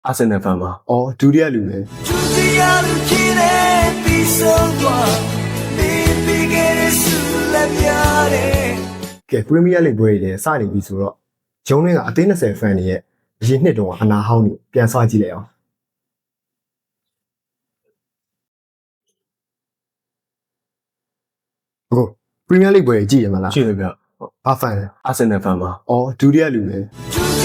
အာဆင်နယ်ဖန်ပါ ။အော်ဒုတိယလူပဲ။ကဲပရီးမီးယားလိဂ်ပွဲတွေစနေပြီဆိုတော့ဂျုံးတွေကအသင်း20ဖန်တွေရဲ့အရင်နှစ်တုန်းကအနာဟောင်းနေပြန်ဆွကြည့်လိုက်အောင်။ဟုတ်ပရီးမီးယားလိဂ်ပွဲကြည့်ရမလား ရှိတယ်ဗျ ။ဘာဖန်လဲ အာဆင်နယ်ဖန်ပါ ။အော်ဒုတိယလူပဲ။ က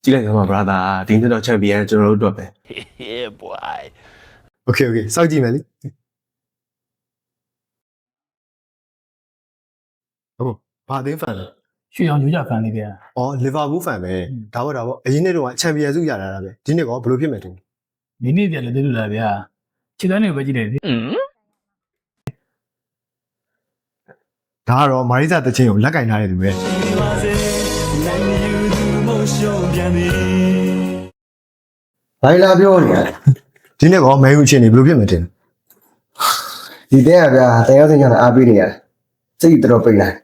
ြည့်လိုက်ကြပါ brother ဒီနေ့တော့ချန်ပီယံကျွန်တော်တို့အတွက်ပဲ Yeah, boy. Okay စောက်ကြည့်မယ်လေ။ဟုတ်ဘာအသင်းဖန်လဲ ရွှေအောင်ကြိုးကြဖန်လေးဗျာ ။အော်လီဗာပူးဖန်ပဲ။ဒါပေါ့အရင်နှစ်တုန်းကချန်ပီယံဆုရတာပဲ။ဒီနှစ်ကဘယ်လိုဖြစ်မယ်ထင်လဲ ဒီနေ့ပြလည်းသိလို့လားဗျာခြေတန်းတွေကိုပဲကြည့်လိုက်လေ ။ဒါကတော့မာရိဇာတချင်းကိုလက်ကင်ထားတဲ့သူပဲ။ဘာလာပြောနေရလဲ။ဒီနေ့ကမဲယူချင်းနေဘယ်လိုဖြစ်မယ်ထင်လဲ ဒီတဲ့ကဗျာတရားစင်ကြတာအားပေးနေရတယ်စိတ်တော်ပိတ်လိုက် ။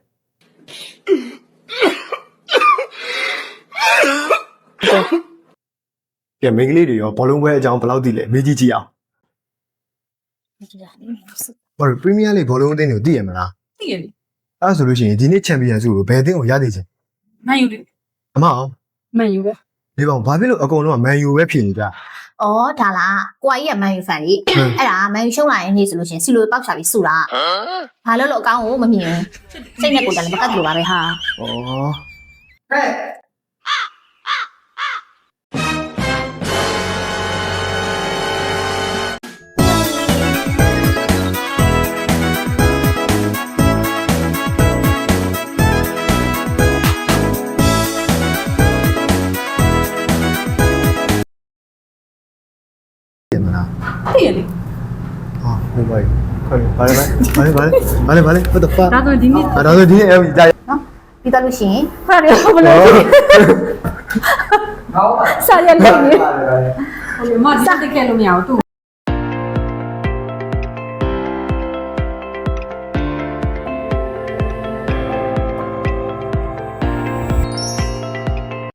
ကဲမိန်းကလေးတွေရောဘောလုံးပွဲအကြောင်းဘယ်လောက်သိလဲမေးကြည့်ကြည့်အောင်။ဘာလို့ပရီးမီးယားလိဂ်ဘောလုံးအသင်းကိုသိရမလား သိရလေ ။အဲ့ဒါဆိုလို့ရှိရင်ဒီနေ့ချန်ပီယံဆုကိုဘယ်အသင်းကိုရသေးချင် မန်ယူလေ ။အမအောင် မန်ယူပဲ ဒီကောင်ဘာဖြစ်လို့အကုန်လုံးကမန်ယူပဲဖြစ်နေကြ อ๋อဒါလားကိုကြီးကမန်ယူဖန်လေအဲ့ဒါမန်ယူရှုံးလာရင်နေ့ဆိုလို့ရှင်စီလိုပေါက်ချပြီးစုတာဘာလို့လို့အကောင်းကိုမမြင်ဘူးစိတ်နဲ့ကိုယ်တိုင်လည်းမကတ်လို့ပါပဲဟာ ။အော် ဟဲ့ သိရမလား သိရလေ ။ဟာဟိုဘာလဲ။ဘာလဲ what the fuck ဒါဆိုဒီနေ့ အဲ့ဒါဆိုဒီနေ့အဲ့ဒါ ပြီးတော့လို့ရှင် ဖရတယ်ဘယ်လိုလဲစာရလေးနေဟိုမစတက်ခဲ့လို့မရဘူးသူ့